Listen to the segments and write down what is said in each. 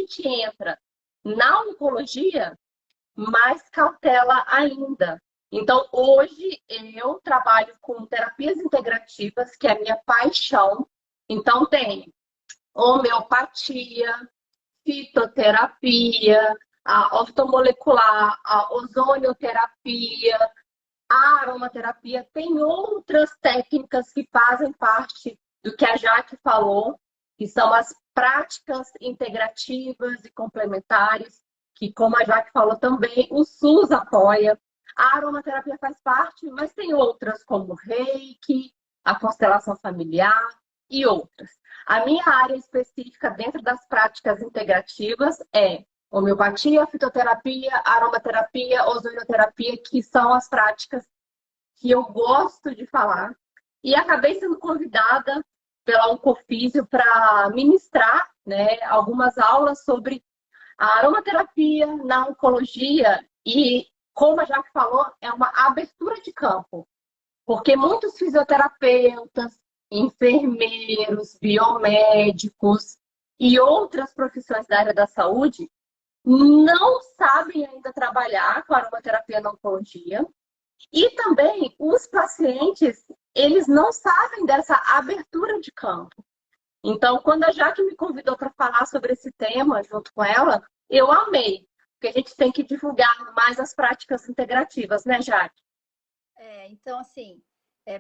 gente entra na oncologia, mais cautela ainda. Então, hoje, eu trabalho com terapias integrativas, que é a minha paixão. Então, tem homeopatia, fitoterapia, a ortomolecular, a ozonioterapia, a aromaterapia. Tem outras técnicas que fazem parte do que a Jaque falou, que são as práticas integrativas e complementares, que, como a Jaque falou também, o SUS apoia. A aromaterapia faz parte, mas tem outras, como o Reiki, a constelação familiar e outras. A minha área específica dentro das práticas integrativas é homeopatia, fitoterapia, aromaterapia, ozonioterapia, que são as práticas que eu gosto de falar. E acabei sendo convidada pela Oncofísio para ministrar, né, algumas aulas sobre a aromaterapia na oncologia. E, como a Jaque falou, é uma abertura de campo. Porque muitos fisioterapeutas, enfermeiros, biomédicos e outras profissões da área da saúde não sabem ainda trabalhar com aromaterapia na oncologia. E também os pacientes, eles não sabem dessa abertura de campo. Então, quando a Jaque me convidou para falar sobre esse tema junto com ela, eu amei. Porque a gente tem que divulgar mais as práticas integrativas, né, Jaque? Então, assim,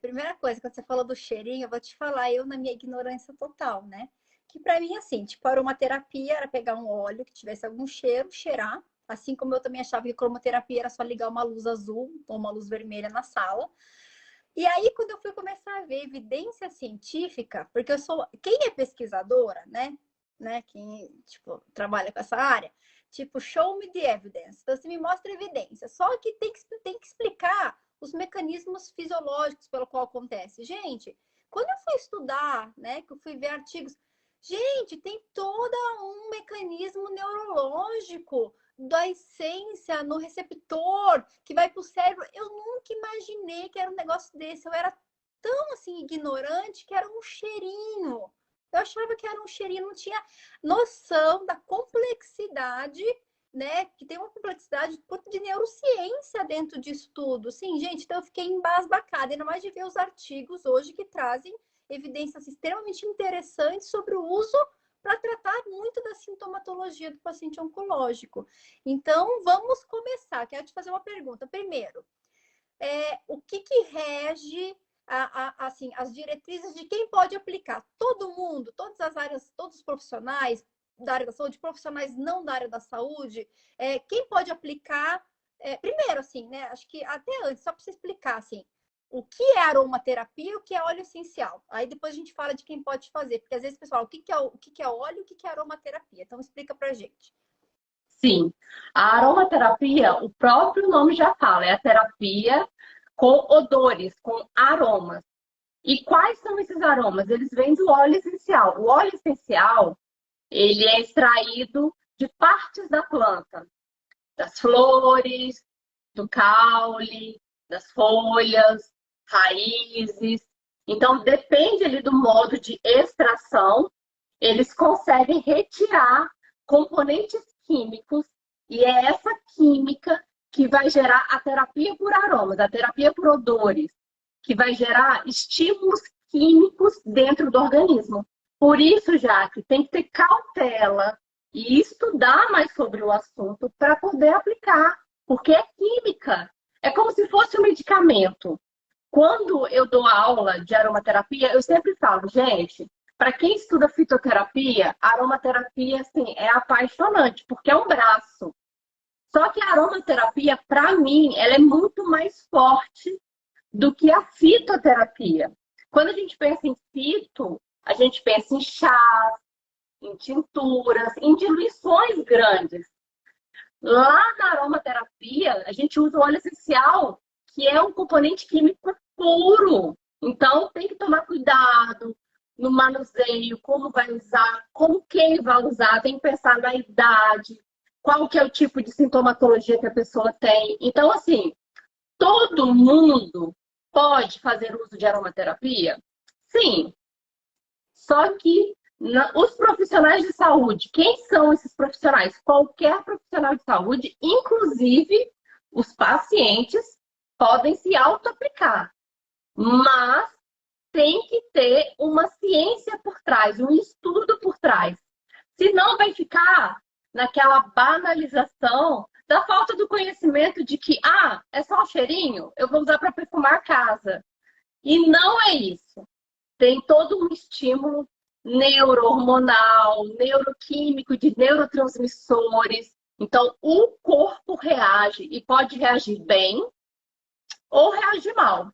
primeira coisa, quando você falou do cheirinho, eu vou te falar, eu na minha ignorância total, né? Que pra mim, assim, tipo, aromaterapia era pegar um óleo que tivesse algum cheiro, cheirar, assim como eu também achava que cromoterapia era só ligar uma luz azul ou uma luz vermelha na sala. E aí, quando eu fui começar a ver evidência científica, porque eu sou, quem é pesquisadora, né, quem, tipo, trabalha com essa área, tipo, show me the evidence. Então, você me mostra evidência. Só que tem que explicar os mecanismos fisiológicos pelo qual acontece. Gente, quando eu fui estudar, né, que eu fui ver artigos, gente, tem todo um mecanismo neurológico da essência no receptor que vai para o cérebro. Eu nunca imaginei que era um negócio desse. Eu era tão assim ignorante que era um cheirinho. Eu achava que era um cheirinho, não tinha noção da complexidade, né? Que tem uma complexidade de neurociência dentro disso tudo. Sim, gente, então eu fiquei embasbacada, ainda mais de ver os artigos hoje que trazem evidências extremamente interessantes sobre o uso para tratar muito da sintomatologia do paciente oncológico. Então, vamos começar. Quero te fazer uma pergunta. Primeiro, o que rege assim, as diretrizes de quem pode aplicar? Todo mundo, todas as áreas, todos os profissionais da área da saúde, profissionais não da área da saúde, quem pode aplicar? Primeiro, assim, né? Acho que até antes, só para você explicar, assim, o que é aromaterapia e o que é óleo essencial. Aí depois a gente fala de quem pode fazer, porque às vezes, pessoal, o que é óleo e o que é aromaterapia? Então explica pra gente. Sim. A aromaterapia, o próprio nome já fala, é a terapia com odores, com aromas. E quais são esses aromas? Eles vêm do óleo essencial. O óleo essencial, ele é extraído de partes da planta, das flores, do caule, das folhas, raízes. Então, depende ali do modo de extração, eles conseguem retirar componentes químicos e é essa química que vai gerar a terapia por aromas, a terapia por odores, que vai gerar estímulos químicos dentro do organismo. Por isso, Jaque, tem que ter cautela e estudar mais sobre o assunto para poder aplicar, porque é química. É como se fosse um medicamento. Quando eu dou aula de aromaterapia, eu sempre falo, gente, para quem estuda fitoterapia, a aromaterapia assim, é apaixonante, porque é um braço. Só que a aromaterapia, para mim, ela é muito mais forte do que a fitoterapia. Quando a gente pensa em fito, a gente pensa em chás, em tinturas, em diluições grandes. Lá na aromaterapia, a gente usa o óleo essencial, que é um componente químico puro. Então, tem que tomar cuidado no manuseio, como vai usar, como quem vai usar, tem que pensar na idade, qual que é o tipo de sintomatologia que a pessoa tem. Então, assim, todo mundo pode fazer uso de aromaterapia? Sim. Só que Os profissionais de saúde, quem são esses profissionais? Qualquer profissional de saúde, inclusive os pacientes, podem se auto-aplicar. Mas tem que ter uma ciência por trás, um estudo por trás. Senão vai ficar naquela banalização da falta do conhecimento de que, é só um cheirinho, eu vou usar para perfumar a casa. E não é isso. Tem todo um estímulo neurohormonal, neuroquímico, de neurotransmissores. Então, o corpo reage e pode reagir bem ou reagir mal.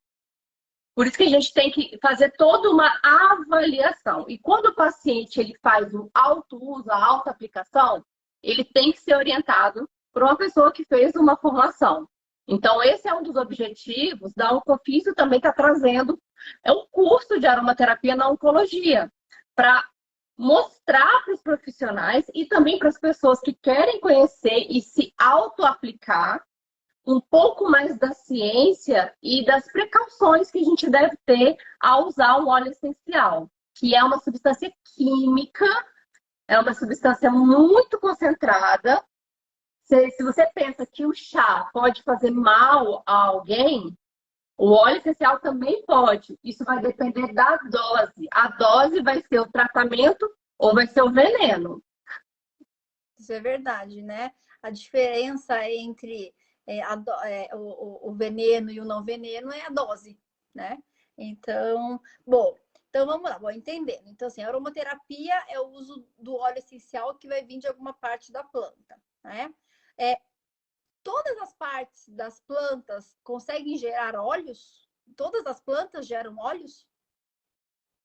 Por isso que a gente tem que fazer toda uma avaliação. E quando o paciente ele faz o auto-uso, a auto-aplicação, ele tem que ser orientado por uma pessoa que fez uma formação. Então, esse é um dos objetivos da Oncofísio também está trazendo um curso de aromaterapia na oncologia, para mostrar para os profissionais e também para as pessoas que querem conhecer e se auto-aplicar um pouco mais da ciência e das precauções que a gente deve ter ao usar um óleo essencial, que é uma substância química, é uma substância muito concentrada. Se você pensa que o chá pode fazer mal a alguém, o óleo essencial também pode. Isso vai depender da dose. A dose vai ser o tratamento ou vai ser o veneno. Isso é verdade, né? A diferença entre o veneno e o não veneno é a dose, né? Então, então vamos lá, vou entendendo. Então, assim, a aromaterapia é o uso do óleo essencial que vai vir de alguma parte da planta, né? Todas as partes das plantas conseguem gerar óleos? Todas as plantas geram óleos?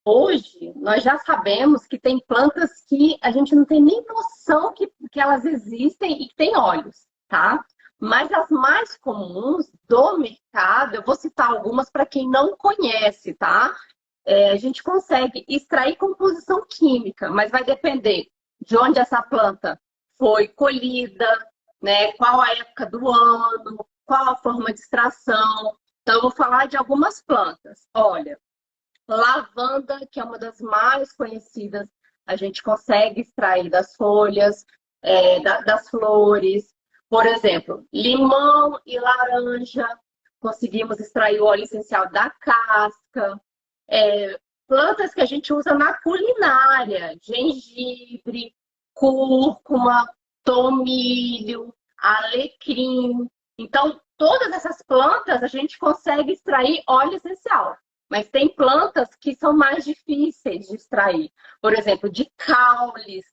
Hoje, nós já sabemos que tem plantas que a gente não tem nem noção que elas existem e que têm óleos, tá? Mas as mais comuns do mercado, eu vou citar algumas para quem não conhece, tá? A gente consegue extrair composição química, mas vai depender de onde essa planta foi colhida, né? Qual a época do ano, qual a forma de extração. Então, eu vou falar de algumas plantas. Olha, lavanda, que é uma das mais conhecidas, a gente consegue extrair das folhas, das flores. Por exemplo, limão e laranja, conseguimos extrair o óleo essencial da casca. Plantas que a gente usa na culinária, gengibre, cúrcuma, tomilho, alecrim. Então, todas essas plantas a gente consegue extrair óleo essencial. Mas tem plantas que são mais difíceis de extrair. Por exemplo, de caules,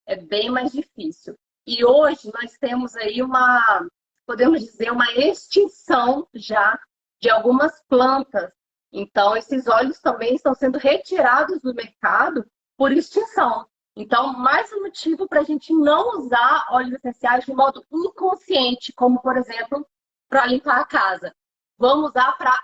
é bem mais difícil. E hoje nós temos aí podemos dizer, uma extinção já de algumas plantas. Então, esses óleos também estão sendo retirados do mercado por extinção. Então, mais um motivo para a gente não usar óleos essenciais de modo inconsciente, como, por exemplo, para limpar a casa. Vamos usar para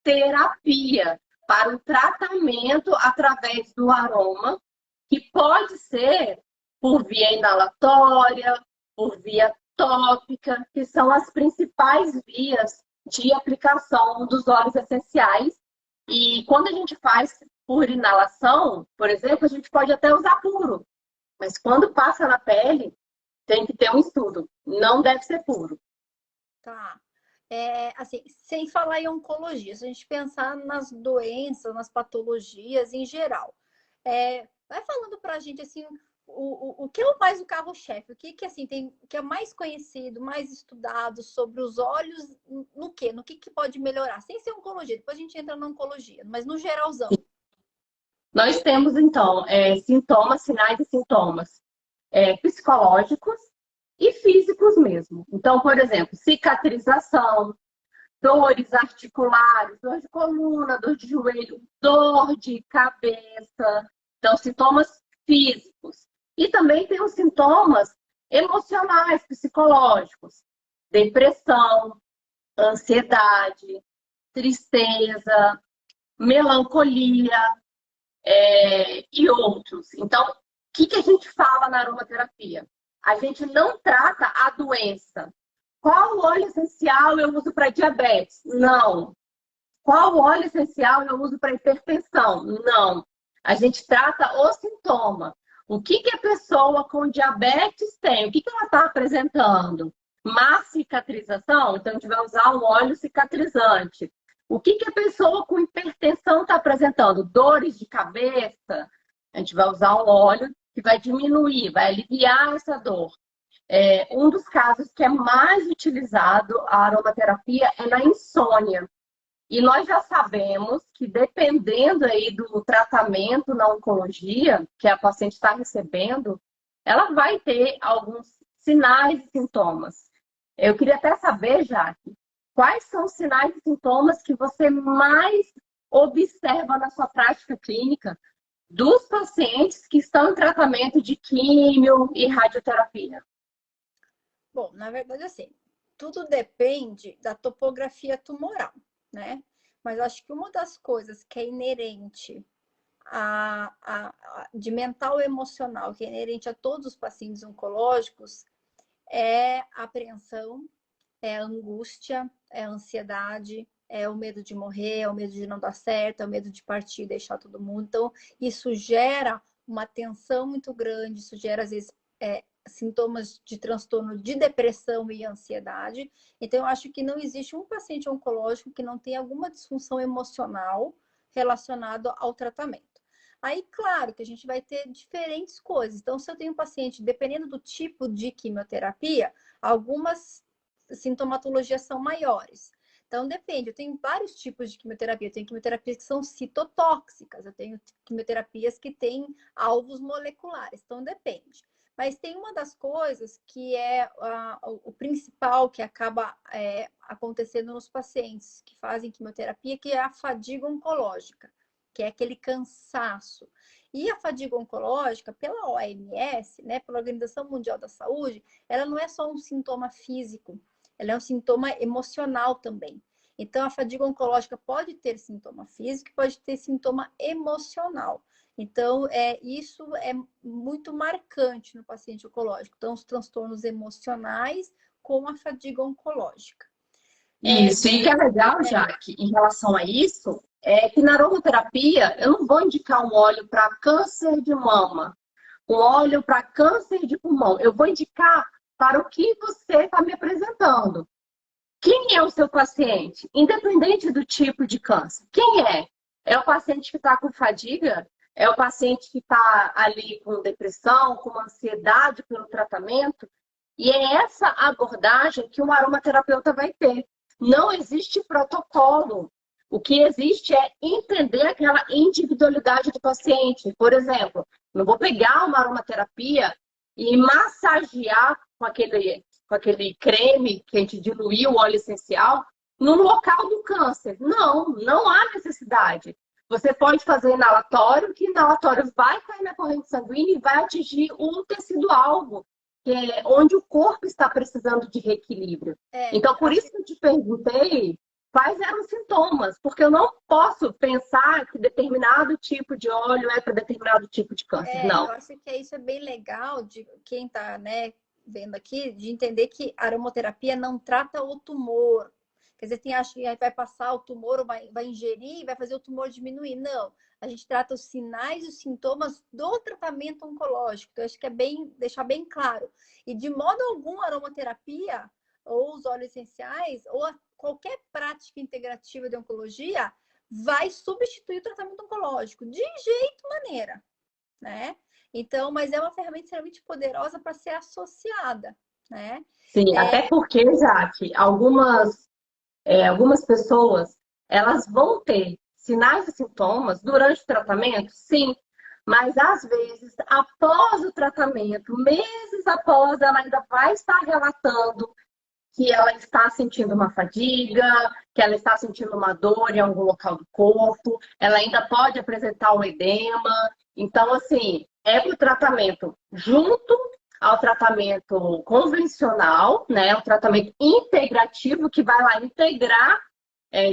aromaterapia, para o tratamento através do aroma, que pode ser por via inalatória, por via tópica, que são as principais vias de aplicação dos óleos essenciais. E quando a gente faz por inalação, por exemplo, a gente pode até usar puro. Mas quando passa na pele, tem que ter um estudo. Não deve ser puro. Tá. Assim, sem falar em oncologia, se a gente pensar nas doenças, nas patologias em geral, vai falando pra gente assim, o que é mais o carro-chefe? O que assim que é mais conhecido, mais estudado sobre os olhos, no quê? No que pode melhorar? Sem ser oncologia, depois a gente entra na oncologia, mas no geralzão. Nós temos, então, sintomas, sinais e sintomas psicológicos e físicos mesmo. Então, por exemplo, cicatrização, dores articulares, dor de coluna, dor de joelho, dor de cabeça. Então, sintomas físicos. E também tem os sintomas emocionais, psicológicos. Depressão, ansiedade, tristeza, melancolia e outros. Então, o que a gente fala na aromaterapia? A gente não trata a doença. Qual óleo essencial eu uso para diabetes? Não. Qual óleo essencial eu uso para hipertensão? Não. A gente trata o sintoma. O que que a pessoa com diabetes tem? O que que ela está apresentando? Má cicatrização? Então, a gente vai usar um óleo cicatrizante. O que que a pessoa com hipertensão está apresentando? Dores de cabeça? A gente vai usar um óleo que vai diminuir, vai aliviar essa dor. Um dos casos que é mais utilizado a aromaterapia é na insônia. E nós já sabemos que dependendo aí do tratamento na oncologia que a paciente está recebendo, ela vai ter alguns sinais e sintomas. Eu queria até saber, Jaque, quais são os sinais e sintomas que você mais observa na sua prática clínica dos pacientes que estão em tratamento de químio e radioterapia? Bom, na verdade, assim, tudo depende da topografia tumoral, né? Mas acho que uma das coisas que é inerente de mental e emocional, que é inerente a todos os pacientes oncológicos, é a apreensão, é a angústia, é a ansiedade, é o medo de morrer, é o medo de não dar certo, é o medo de partir e deixar todo mundo. Então, isso gera uma tensão muito grande, isso gera, às vezes, sintomas de transtorno de depressão e ansiedade. Então, eu acho que não existe um paciente oncológico que não tenha alguma disfunção emocional relacionada ao tratamento. Aí, claro que a gente vai ter diferentes coisas. Então, se eu tenho um paciente, dependendo do tipo de quimioterapia, algumas sintomatologias são maiores. Então, depende. Eu tenho vários tipos de quimioterapia. Eu tenho quimioterapias que são citotóxicas. Eu tenho quimioterapias que têm alvos moleculares. Então, depende. Mas tem uma das coisas que é o principal que acaba acontecendo nos pacientes que fazem quimioterapia, que é a fadiga oncológica, que é aquele cansaço. E a fadiga oncológica, pela OMS, né, pela Organização Mundial da Saúde, ela não é só um sintoma físico, ela é um sintoma emocional também. Então, a fadiga oncológica pode ter sintoma físico, pode ter sintoma emocional. Então, isso é muito marcante no paciente oncológico. Então, os transtornos emocionais com a fadiga oncológica. Isso, e o que é legal, Jaque, em relação a isso, é que na aromaterapia eu não vou indicar um óleo para câncer de mama, um óleo para câncer de pulmão. Eu vou indicar para o que você está me apresentando. Quem é o seu paciente? Independente do tipo de câncer. Quem é? É o paciente que está com fadiga? É o paciente que está ali com depressão, com ansiedade pelo tratamento? E é essa abordagem que um aromaterapeuta vai ter. Não existe protocolo. O que existe é entender aquela individualidade do paciente. Por exemplo, não vou pegar uma aromaterapia e massagear com aquele creme que a gente diluiu, o óleo essencial, no local do câncer. Não, não há necessidade. Você pode fazer inalatório, que inalatório vai cair na corrente sanguínea e vai atingir o tecido-alvo, que é onde o corpo está precisando de reequilíbrio. Então, por isso que eu te perguntei quais eram os sintomas, porque eu não posso pensar que determinado tipo de óleo é para determinado tipo de câncer. Não. Eu acho que isso é bem legal de quem está, né, vendo aqui, de entender que a aromaterapia não trata o tumor. Quer dizer, tem acha que vai passar o tumor, ou vai ingerir e vai fazer o tumor diminuir. Não. A gente trata os sinais e os sintomas do tratamento oncológico. Então, eu acho que é deixar bem claro. E de modo algum, a aromaterapia, ou os óleos essenciais, ou qualquer prática integrativa de oncologia, vai substituir o tratamento oncológico. De jeito maneira, né? Então, mas é uma ferramenta extremamente poderosa para ser associada, né? Sim, até porque, Jaque, algumas pessoas, elas vão ter sinais e sintomas durante o tratamento, sim, mas às vezes, após o tratamento, meses após, ela ainda vai estar relatando que ela está sentindo uma fadiga, que ela está sentindo uma dor em algum local do corpo, ela ainda pode apresentar um edema. Então, assim, é para o tratamento junto ao tratamento convencional, né? O tratamento integrativo que vai lá integrar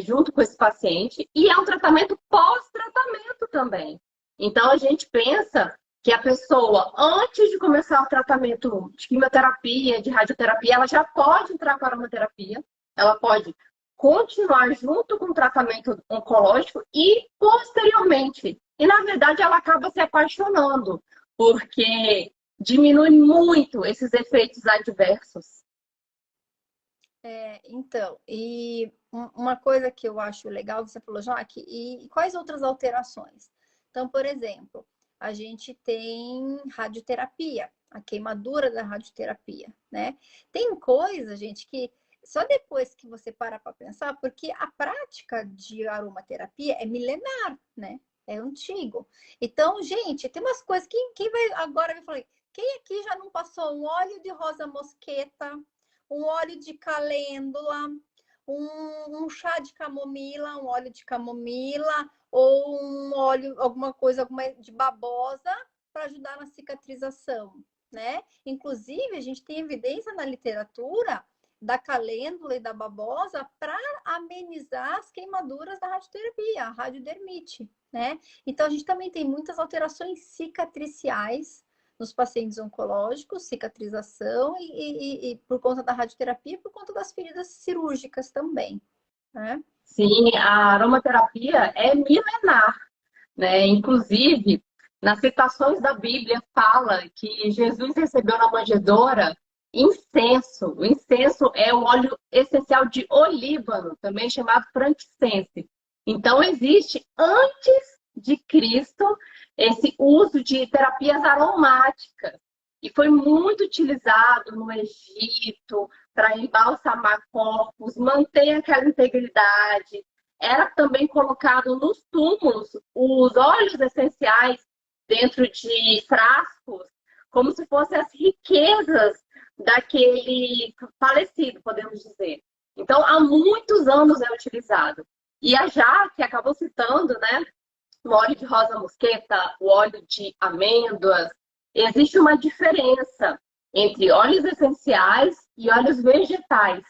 junto com esse paciente, e é um tratamento pós-tratamento também. Então, a gente pensa que a pessoa, antes de começar o tratamento de quimioterapia, de radioterapia, ela já pode entrar com a aromaterapia, ela pode continuar junto com o tratamento oncológico e, posteriormente, E, na verdade, ela acaba se apaixonando, porque diminui muito esses efeitos adversos. Então, e uma coisa que eu acho legal, você falou, Jaque, e quais outras alterações? Então, por exemplo, a gente tem radioterapia, a queimadura da radioterapia, né? Tem coisa, gente, que só depois que você para pensar, porque a prática de aromaterapia é milenar, né? É antigo. Então, gente, tem umas coisas que quem vai agora me falar, quem aqui já não passou um óleo de rosa mosqueta, um óleo de calêndula, um chá de camomila, um óleo de camomila, ou um óleo, alguma coisa de babosa para ajudar na cicatrização, né? Inclusive, a gente tem evidência na literatura da calêndula e da babosa para amenizar as queimaduras da radioterapia, a radiodermite, né? Então, a gente também tem muitas alterações cicatriciais nos pacientes oncológicos, cicatrização e por conta da radioterapia, por conta das feridas cirúrgicas também, né? Sim, a aromaterapia é milenar, né? Inclusive, nas citações da Bíblia fala que Jesus recebeu na manjedoura incenso. O incenso é o óleo essencial de olíbano, também chamado frankincense. Então, existe antes de Cristo esse uso de terapias aromáticas. E foi muito utilizado no Egito para embalsamar corpos, manter aquela integridade. Era também colocado nos túmulos os óleos essenciais dentro de frascos, como se fossem as riquezas daquele falecido, podemos dizer. Então, há muitos anos é utilizado. E a Jaque acabou citando, né, o óleo de rosa mosqueta, o óleo de amêndoas. Existe uma diferença entre óleos essenciais e óleos vegetais.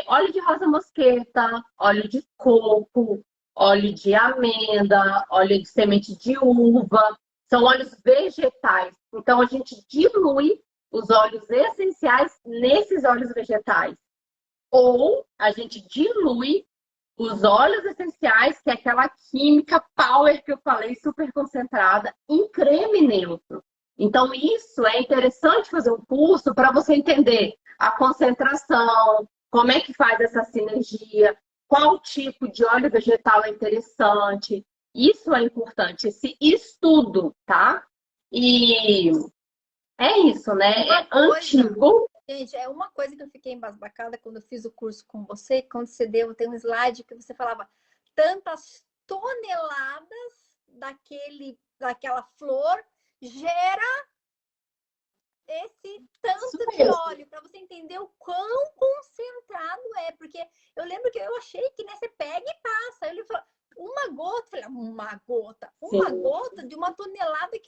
Óleo de rosa mosqueta, óleo de coco, óleo de amêndoa, óleo de semente de uva, são óleos vegetais. Então, a gente dilui os óleos essenciais nesses óleos vegetais. Ou a gente dilui os óleos essenciais, que é aquela química power que eu falei, super concentrada, em creme neutro. Então, isso é interessante fazer um curso para você entender a concentração, como é que faz essa sinergia, qual tipo de óleo vegetal é interessante. Isso é importante, esse estudo, tá? E é isso, né? É antigo. Gente, é uma coisa que eu fiquei embasbacada quando eu fiz o curso com você, quando você deu, tem um slide que você falava tantas toneladas daquela flor gera esse tanto de óleo, para você entender o quão concentrado é, porque eu lembro que eu achei que né, você pega e passa. Ele falou, uma gota de uma tonelada que